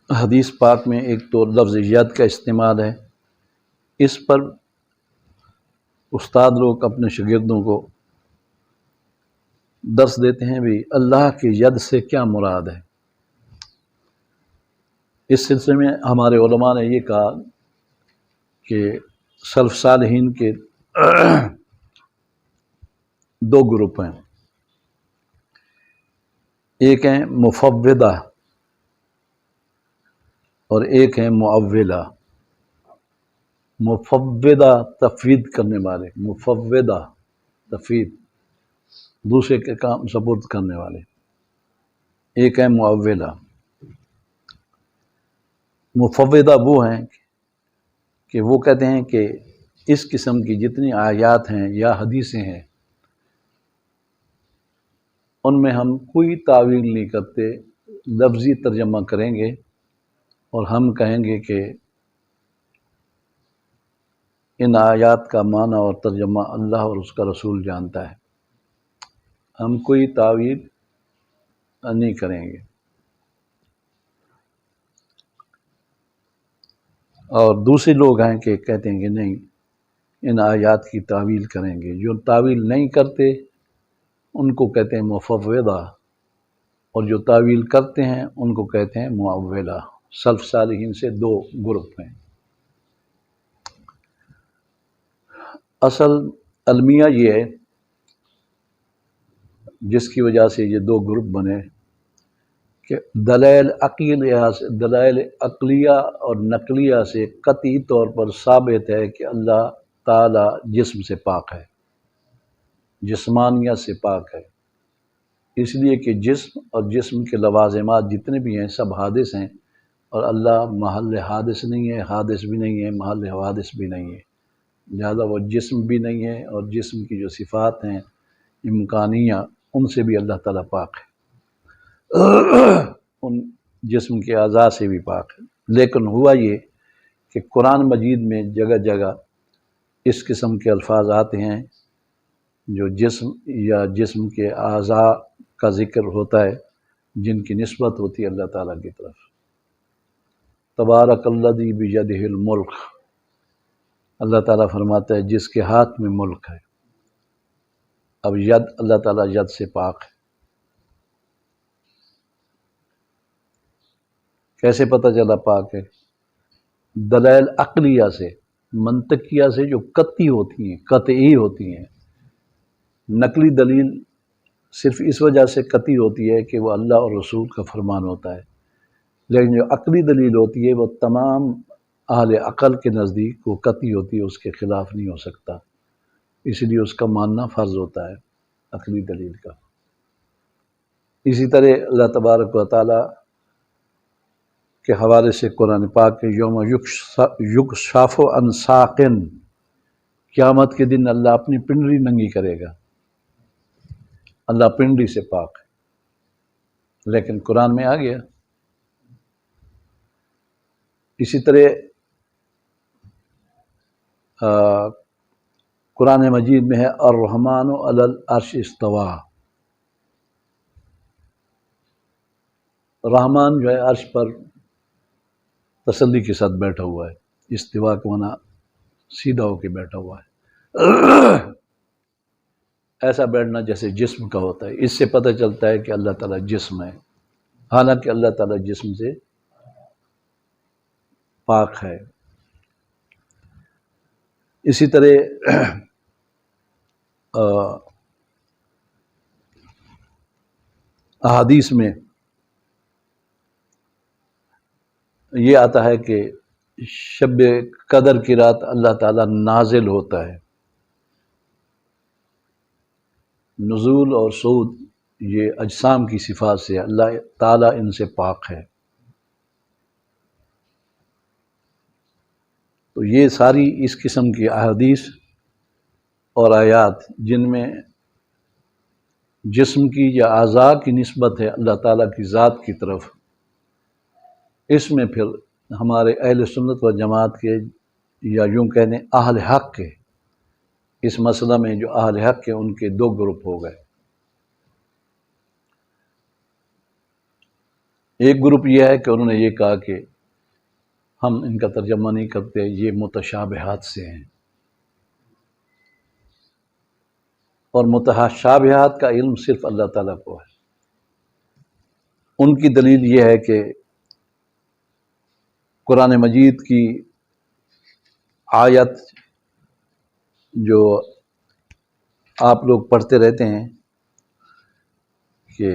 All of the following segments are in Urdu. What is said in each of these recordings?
حدیث پاک میں ایک تو لفظ ید کا استعمال ہے، اس پر استاد لوگ اپنے شاگردوں کو درس دیتے ہیں بھی اللہ کی ید سے کیا مراد ہے۔ اس سلسلے میں ہمارے علماء نے یہ کہا کہ سلف صالحین کے دو گروپ ہیں، ایک ہیں مفوضہ اور ایک ہیں معولہ۔ مفوضہ تفویض کرنے والے، مفوضہ تفویض دوسرے کے کام سپرد کرنے والے، ایک ہے معولہ۔ مفوضہ وہ ہیں کہ وہ کہتے ہیں کہ اس قسم کی جتنی آیات ہیں یا حدیثیں ہیں ان میں ہم کوئی تعویل نہیں کرتے، لفظی ترجمہ کریں گے اور ہم کہیں گے کہ ان آیات کا معنی اور ترجمہ اللہ اور اس کا رسول جانتا ہے، ہم کوئی تعویل نہیں کریں گے۔ اور دوسرے لوگ ہیں کہ کہتے ہیں کہ نہیں، ان آیات کی تعویل کریں گے۔ جو تعویل نہیں کرتے ان کو کہتے ہیں مفوضہ، اور جو تعویل کرتے ہیں ان کو کہتے ہیں معولہ۔ سلف صالحین سے دو گروپ ہیں۔ اصل المیہ یہ ہے جس کی وجہ سے یہ دو گروپ بنے کہ دلائل عقلیہ اور نقلیہ سے قطعی طور پر ثابت ہے کہ اللہ تعالی جسم سے پاک ہے، جسمانیت سے پاک ہے، اس لیے کہ جسم اور جسم کے لوازمات جتنے بھی ہیں سب حادث ہیں، اور اللہ محل حادث نہیں ہے، حادث بھی نہیں ہے، محل حوادث بھی نہیں ہے، لہذا وہ جسم بھی نہیں ہے، اور جسم کی جو صفات ہیں امکانیہ ان سے بھی اللہ تعالیٰ پاک ہے، ان جسم کے اعضاء سے بھی پاک ہے۔ لیکن ہوا یہ کہ قرآن مجید میں جگہ جگہ اس قسم کے الفاظ آتے ہیں جو جسم یا جسم کے اعضاء کا ذکر ہوتا ہے جن کی نسبت ہوتی ہے اللہ تعالیٰ کی طرف۔ تبارک الذی بیدہ الملک، اللہ تعالیٰ فرماتا ہے جس کے ہاتھ میں ملک ہے۔ اب ید، اللہ تعالیٰ ید سے پاک ہے۔ کیسے پتہ چلا پاک ہے؟ دلائل عقلیہ سے، منطقیہ سے جو قطعی ہوتی ہیں، قطعی ہوتی ہیں۔ نقلی دلیل صرف اس وجہ سے قطعی ہوتی ہے کہ وہ اللہ اور رسول کا فرمان ہوتا ہے، لیکن جو عقلی دلیل ہوتی ہے وہ تمام اہل عقل کے نزدیک وہ قطعی ہوتی ہے، اس کے خلاف نہیں ہو سکتا، اس لیے اس کا ماننا فرض ہوتا ہے عقلی دلیل کا۔ اسی طرح اللہ تبارک و تعالیٰ کے حوالے سے قرآن پاک کے یوم یکشف عن ساق، قیامت کے دن اللہ اپنی پنڈلی ننگی کرے گا، اللہ پنڈلی سے پاک ہے، لیکن قرآن میں آ گیا۔ اسی طرح قرآن مجید میں ہے الرحمن علی العرش استویٰ، رحمان جو ہے عرش پر تسلی کے ساتھ بیٹھا ہوا ہے، استوا کا معنی سیدھا ہو کے بیٹھا ہوا ہے، ایسا بیٹھنا جیسے جسم کا ہوتا ہے۔ اس سے پتہ چلتا ہے کہ اللہ تعالیٰ جسم ہے، حالانکہ اللہ تعالیٰ جسم سے پاک ہے۔ اسی طرح احادیث میں یہ آتا ہے کہ شب قدر کی رات اللہ تعالیٰ نازل ہوتا ہے۔ نزول اور صعود یہ اجسام کی صفات سے، اللہ تعالیٰ ان سے پاک ہے۔ تو یہ ساری اس قسم کی احادیث اور آیات جن میں جسم کی یا اعضاء کی نسبت ہے اللہ تعالیٰ کی ذات کی طرف، اس میں پھر ہمارے اہل سنت و جماعت کے یا یوں کہنے اہل حق کے، اس مسئلہ میں جو اہل حق کے ان کے دو گروپ ہو گئے۔ ایک گروپ یہ ہے کہ انہوں نے یہ کہا کہ ہم ان کا ترجمہ نہیں کرتے، یہ متشابہات سے ہیں، اور متشابہات کا علم صرف اللہ تعالیٰ کو ہے۔ ان کی دلیل یہ ہے کہ قرآن مجید کی آیت جو آپ لوگ پڑھتے رہتے ہیں کہ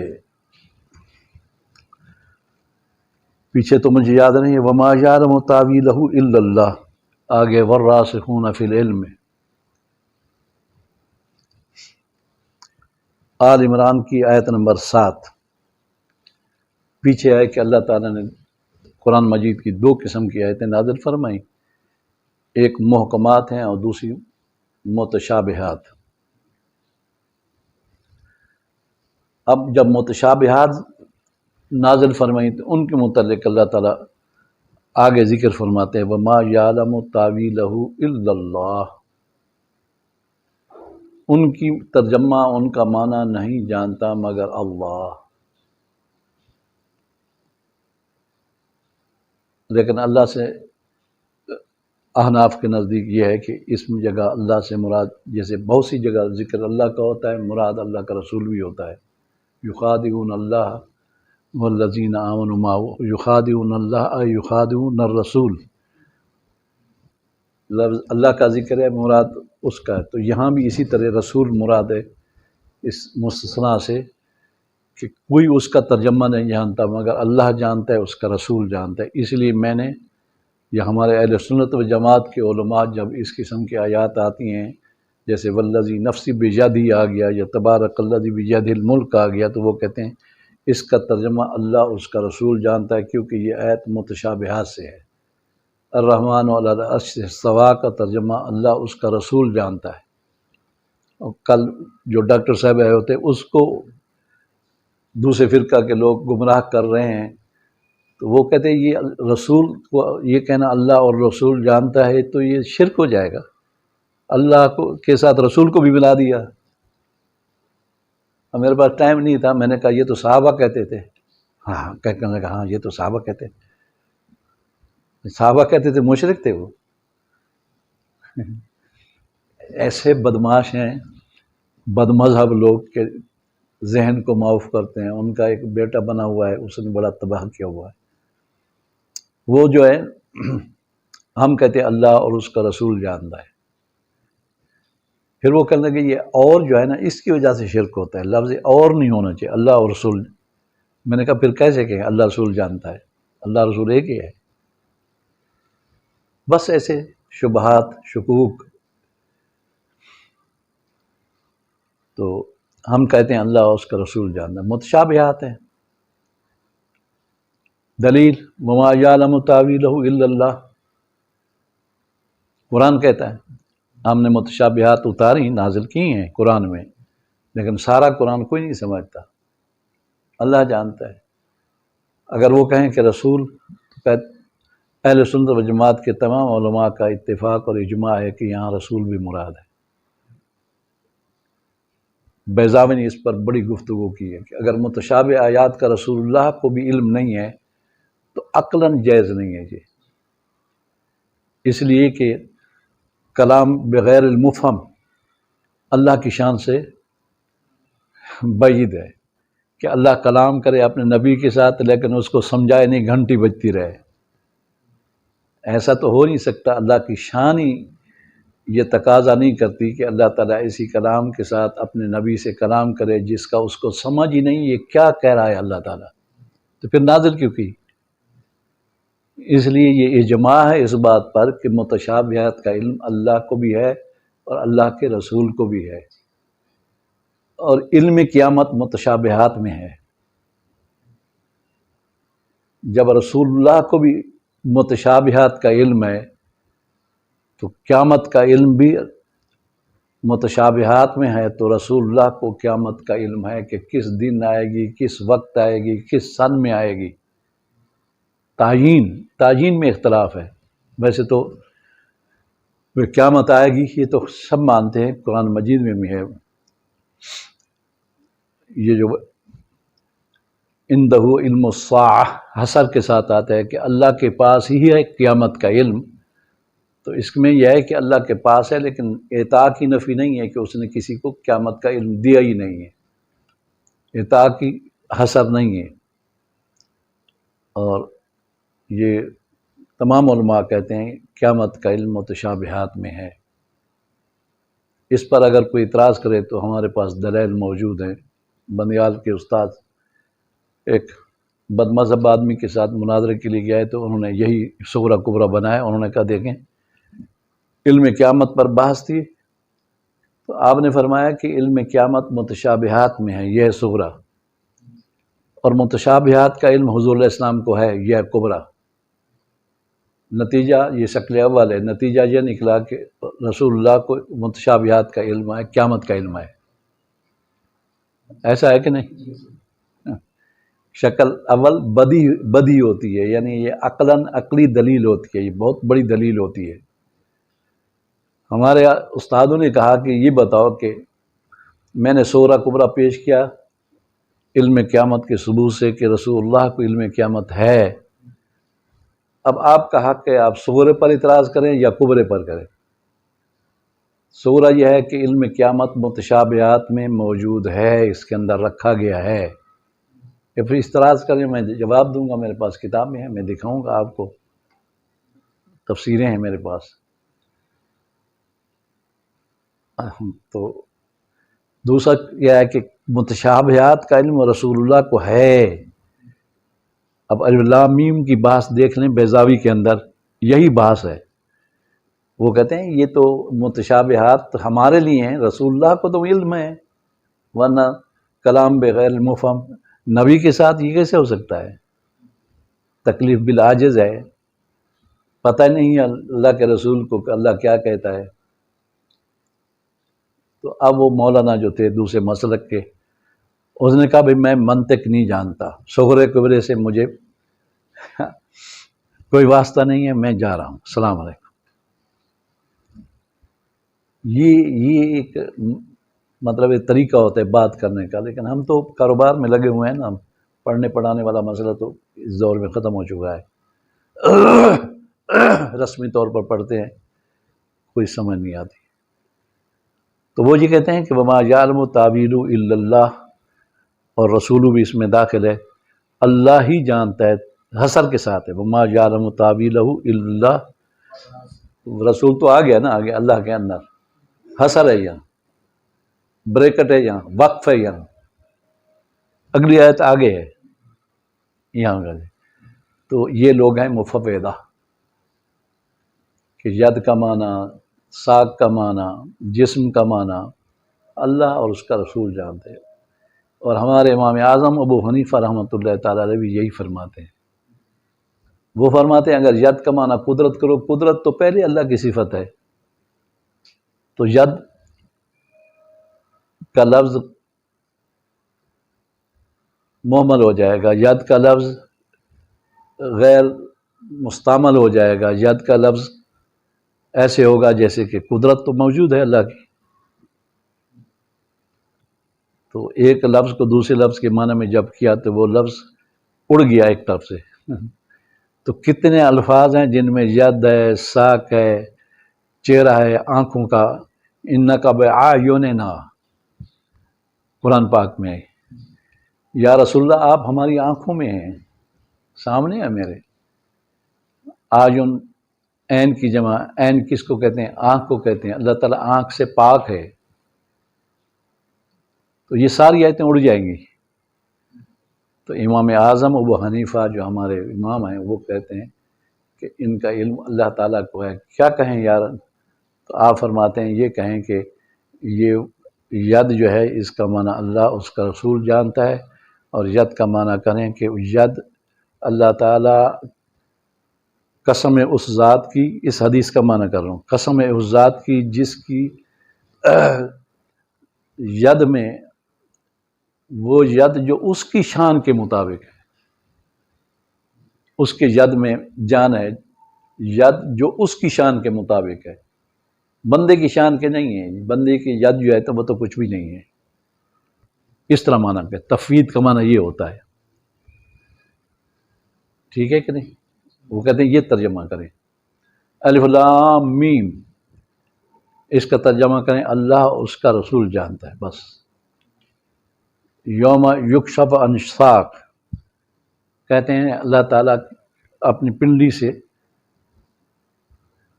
پیچھے تو مجھے یاد نہیں ہے، وما یعلم تاویلہ الا اللہ، آگے والراسخون فی العلم، آل عمران کی آیت نمبر 7 پیچھے ہے کہ اللہ تعالیٰ نے قرآن مجید کی 2 قسم کی آیتیں نازل فرمائیں، ایک محکمات ہیں اور دوسری متشابہات۔ اب جب متشابہات نازل فرمائیں تو ان کے متعلق اللہ تعالیٰ آگے ذکر فرماتے ہیں وما یعلم تاویلہ الا اللہ، ان کی ترجمہ، ان کا معنی نہیں جانتا مگر اللہ۔ لیکن اللہ سے احناف کے نزدیک یہ ہے کہ اس جگہ اللہ سے مراد، جیسے بہت سی جگہ ذکر اللہ کا ہوتا ہے، مراد اللہ کا رسول بھی ہوتا ہے، یخادعون اللہ والذین آمنوا معه یخادعون اللہ یخادعون الرسول، لفظ اللہ کا ذکر ہے، مراد اس کا ہے۔ تو یہاں بھی اسی طرح رسول مراد ہے اس مستثنا سے، کہ کوئی اس کا ترجمہ نہیں جانتا مگر اللہ جانتا ہے، اس کا رسول جانتا ہے۔ اس لیے میں نے، یا ہمارے اہل سنت و جماعت کے علماء جب اس قسم کی آیات آتی ہیں، جیسے والذی نفسی بیدی آ گیا یا تبارک الذی بیدہ الملک آ گیا، تو وہ کہتے ہیں اس کا ترجمہ اللہ اس کا رسول جانتا ہے، کیونکہ یہ آیت متشابہات سے ہے۔ الرحمن علی العرش استویٰ کا ترجمہ اللہ اس کا رسول جانتا ہے۔ اور کل جو ڈاکٹر صاحب آئے ہوتے اس کو دوسرے فرقہ کے لوگ گمراہ کر رہے ہیں، تو وہ کہتے ہیں یہ رسول کو یہ کہنا اللہ اور رسول جانتا ہے تو یہ شرک ہو جائے گا، اللہ کو کے ساتھ رسول کو بھی ملا دیا۔ اور میرے پاس ٹائم نہیں تھا، میں نے کہا یہ تو صحابہ کہتے تھے۔ کہنے لگا ہاں یہ تو صحابہ کہتے تھے، صحابہ کہتے تھے، مشرک تھے وہ۔ ایسے بدماش ہیں، بد مذہب لوگ کہ ذہن کو معاف کرتے ہیں۔ ان کا ایک بیٹا بنا ہوا ہے، اس نے بڑا تباہ کیا ہوا ہے۔ وہ جو ہے ہم کہتے ہیں اللہ اور اس کا رسول جانتا ہے، پھر وہ کہنے لگے یہ اور جو ہے نا اس کی وجہ سے شرک ہوتا ہے، لفظ اور نہیں ہونا چاہیے، اللہ اور رسول۔ میں نے کہا پھر کیسے کہ اللہ رسول جانتا ہے، اللہ رسول ایک ہی ہے۔ بس ایسے شبہات، شکوک، تو ہم کہتے ہیں اللہ اور اس کا رسول جانتا ہے۔ متشابہات ہیں، دلیل وما یعلم تاویلہ الا اللہ، قرآن کہتا ہے ہم نے متشابہات اتاری، نازل کی ہیں قرآن میں، لیکن سارا قرآن کوئی نہیں سمجھتا، اللہ جانتا ہے۔ اگر وہ کہیں کہ رسول، تو اہل سنت و جماعت کے تمام علماء کا اتفاق اور اجماع ہے کہ یہاں رسول بھی مراد ہے۔ بیضاوی نے اس پر بڑی گفتگو کی ہے کہ اگر متشابہ آیات کا رسول اللہ کو بھی علم نہیں ہے تو عقلاً جائز نہیں ہے یہ، اس لیے کہ کلام بغیر المفہم اللہ کی شان سے بعید ہے، کہ اللہ کلام کرے اپنے نبی کے ساتھ لیکن اس کو سمجھائے نہیں، گھنٹی بجتی رہے، ایسا تو ہو نہیں سکتا۔ اللہ کی شان ہی یہ تقاضا نہیں کرتی کہ اللہ تعالیٰ اسی کلام کے ساتھ اپنے نبی سے کلام کرے جس کا اس کو سمجھ ہی نہیں یہ کیا کہہ رہا ہے اللہ تعالیٰ، تو پھر نازل کیوں کی؟ اس لیے یہ اجماع ہے اس بات پر کہ متشابہات کا علم اللہ کو بھی ہے اور اللہ کے رسول کو بھی ہے، اور علم قیامت متشابہات میں ہے۔ جب رسول اللہ کو بھی متشابہات کا علم ہے تو قیامت کا علم بھی متشابہات میں ہے، تو رسول اللہ کو قیامت کا علم ہے کہ کس دن آئے گی، کس وقت آئے گی، کس سن میں آئے گی۔ تعیین میں اختلاف ہے، ویسے تو قیامت آئے گی یہ تو سب مانتے ہیں، قرآن مجید میں بھی ہے۔ یہ جو عندہ علم الساعہ حسر کے ساتھ آتا ہے کہ اللہ کے پاس ہی ہے قیامت کا علم، تو اس میں یہ ہے کہ اللہ کے پاس ہے، لیکن عطا کی نفی نہیں ہے کہ اس نے کسی کو قیامت کا علم دیا ہی نہیں ہے، عطا کی حسر نہیں ہے۔ اور یہ تمام علماء کہتے ہیں قیامت کا علم متشابہات میں ہے۔ اس پر اگر کوئی اعتراض کرے تو ہمارے پاس دلائل موجود ہیں۔ بندیال کے استاد ایک بد مذہب آدمی کے ساتھ مناظرے کے لیے گیا ہے، تو انہوں نے یہی صغرا کبرا بنایا۔ انہوں نے کہا دیکھیں علم قیامت پر بحث تھی، تو آپ نے فرمایا کہ علم قیامت متشابہات میں ہے، یہ ہے صغرا، اور متشابہات کا علم حضور علیہ السلام کو ہے، یہ ہے کبرا۔ نتیجہ یہ شکل اول ہے، نتیجہ یہ نکلا کہ رسول اللہ کو متشابہات کا علم ہے، قیامت کا علم ہے۔ ایسا ہے کہ نہیں؟ شکل اول بدی ہوتی ہے، یعنی یہ عقلی دلیل ہوتی ہے، یہ بہت بڑی دلیل ہوتی ہے۔ ہمارے استادوں نے کہا کہ یہ بتاؤ کہ میں نے صغرا کبرا پیش کیا علم قیامت کے ثبوت سے کہ رسول اللہ کو علم قیامت ہے، اب آپ کا حق ہے آپ صغرے پر اعتراض کریں یا کبرے پر کریں۔ صغرا یہ ہے کہ علم قیامت متشابہات میں موجود ہے، اس کے اندر رکھا گیا ہے، یا پھر اعتراض کریں، میں جواب دوں گا، میرے پاس کتابیں ہیں، میں دکھاؤں گا آپ کو، تفسیریں ہیں میرے پاس۔ تو دوسرا یہ ہے کہ متشابہات کا علم رسول اللہ کو ہے۔ اب الف لام میم کی بحث دیکھ لیں بیضاوی کے اندر، یہی بحث ہے۔ وہ کہتے ہیں یہ تو متشابہات ہمارے لیے ہیں، رسول اللہ کو تو علم ہے، ورنہ کلام بغیر مفہم، نبی کے ساتھ یہ کیسے ہو سکتا ہے؟ تکلیف بالعاجز ہے، پتہ نہیں اللہ کے رسول کو کہ اللہ کیا کہتا ہے۔ تو اب وہ مولانا جو تھے دوسرے مسلک کے، اس نے کہا بھائی میں منطق نہیں جانتا، صغرے کبرے سے مجھے کوئی واسطہ نہیں ہے، میں جا رہا ہوں، السلام علیکم۔ یہ ایک مطلب ایک طریقہ ہوتا ہے بات کرنے کا، لیکن ہم تو کاروبار میں لگے ہوئے ہیں نا، پڑھنے پڑھانے والا مسئلہ تو اس دور میں ختم ہو چکا ہے، رسمی طور پر پڑھتے ہیں، کوئی سمجھ نہیں آتی۔ تو وہ یہ کہتے ہیں کہ وما یعلم تاویلہ الا اللہ، اور رسول بھی اس میں داخل ہے، اللہ ہی جانتا ہے، حسر کے ساتھ ہے، وما یعلم تاویلہ الا اللہ، رسول تو آ گیا نا، آگے اللہ کے اندر حسر ہے، یہاں بریکٹ ہے، یہاں وقف ہے، یہاں اگلی آیت آگے ہے یہاں کا۔ تو یہ لوگ ہیں مفوضہ کہ ید کا معنی، ساق کا معنی، جسم کا معنی اللہ اور اس کا رسول جانتے ہیں۔ اور ہمارے امام اعظم ابو حنیفہ رحمۃ اللہ تعالیٰ علیہ بھی یہی فرماتے ہیں۔ وہ فرماتے ہیں اگر ید کا معنی قدرت کرو، قدرت تو پہلے اللہ کی صفت ہے، تو ید کا لفظ محمل ہو جائے گا، ید کا لفظ غیر مستعمل ہو جائے گا، ید کا لفظ ایسے ہوگا جیسے کہ قدرت تو موجود ہے اللہ کی، تو ایک لفظ کو دوسرے لفظ کے معنی میں جب کیا تو وہ لفظ اڑ گیا ایک طرف سے۔ تو کتنے الفاظ ہیں جن میں ید ہے، ساق ہے، چہرہ ہے، آنکھوں کا، انک بأعیننا قرآن پاک میں ہے، یا رسول اللہ آپ ہماری آنکھوں میں ہیں، سامنے ہے میرے۔ آیون عین کی جمع، عین کس کو کہتے ہیں؟ آنکھ کو کہتے ہیں، اللہ تعالیٰ آنکھ سے پاک ہے، تو یہ ساری آیتیں اڑ جائیں گی۔ تو امام اعظم ابو حنیفہ جو ہمارے امام ہیں وہ کہتے ہیں کہ ان کا علم اللہ تعالیٰ کو ہے۔ کیا کہیں یار؟ تو آپ فرماتے ہیں یہ کہیں کہ یہ ید جو ہے اس کا معنی اللہ اس کا رسول جانتا ہے، اور ید کا معنی کریں کہ ید اللہ تعالیٰ، قسم اس ذات کی، اس حدیث کا معنی کر رہا ہوں، قسم اس ذات کی جس کی ید میں، وہ ید جو اس کی شان کے مطابق ہے، اس کے ید میں جان ہے، ید جو اس کی شان کے مطابق ہے، بندے کی شان کے نہیں ہے، بندے کی ید جو ہے تو وہ تو کچھ بھی نہیں ہے، اس طرح معنی کہ تفویض کا معنی یہ ہوتا ہے۔ ٹھیک ہے کہ نہیں؟ وہ کہتے ہیں یہ ترجمہ کریں، الف لام میم، اس کا ترجمہ کریں اللہ اس کا رسول جانتا ہے، بس۔ یوم یکشف عن ساق، کہتے ہیں اللہ تعالیٰ اپنی پنڈلی سے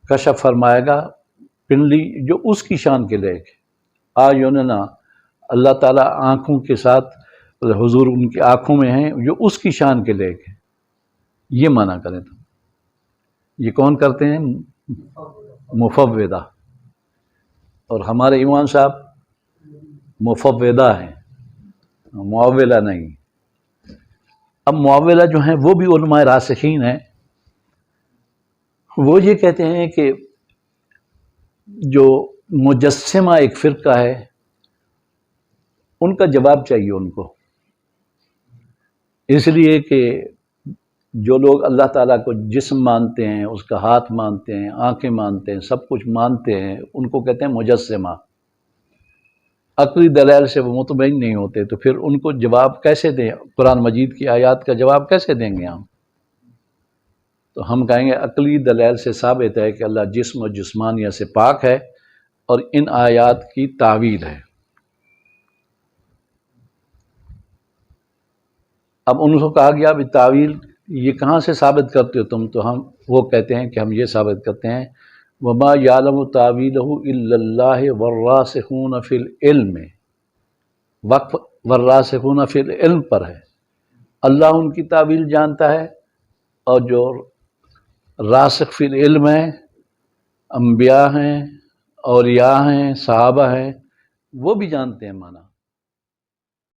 کشف فرمائے گا، پنڈلی جو اس کی شان کے لائق ہے۔ آیوننا، اللہ تعالیٰ آنکھوں کے ساتھ، حضور ان کی آنکھوں میں ہیں جو اس کی شان کے لائق ہے، یہ معنی کریں تو یہ کون کرتے ہیں؟ مفوضہ، اور ہمارے ایمان صاحب مفوضہ ہیں، معولہ نہیں۔ اب معولہ جو ہیں وہ بھی علماء راسخین ہیں، وہ یہ کہتے ہیں کہ جو مجسمہ ایک فرقہ ہے ان کا جواب چاہیے ان کو، اس لیے کہ جو لوگ اللہ تعالیٰ کو جسم مانتے ہیں، اس کا ہاتھ مانتے ہیں، آنکھیں مانتے ہیں، سب کچھ مانتے ہیں، ان کو کہتے ہیں مجسمہ۔ عقلی دلائل سے وہ مطمئن نہیں ہوتے، تو پھر ان کو جواب کیسے دیں؟ قرآن مجید کی آیات کا جواب کیسے دیں گے ہم؟ تو ہم کہیں گے عقلی دلائل سے ثابت ہے کہ اللہ جسم و جسمانیہ سے پاک ہے، اور ان آیات کی تعویل ہے۔ اب ان کو کہا گیا بھی تعویل یہ کہاں سے ثابت کرتے ہو تم؟ تو ہم وہ کہتے ہیں کہ ہم یہ ثابت کرتے ہیں وما یعلم تاویلہ الا اللہ والراسخون فی العلم، وقف والراسخون فی العلم پر ہے، اللہ ان کی تعویل جانتا ہے، اور جو راسخ فی العلم ہیں، انبیاء ہیں، اولیاء ہیں، صحابہ ہیں، وہ بھی جانتے ہیں معنی۔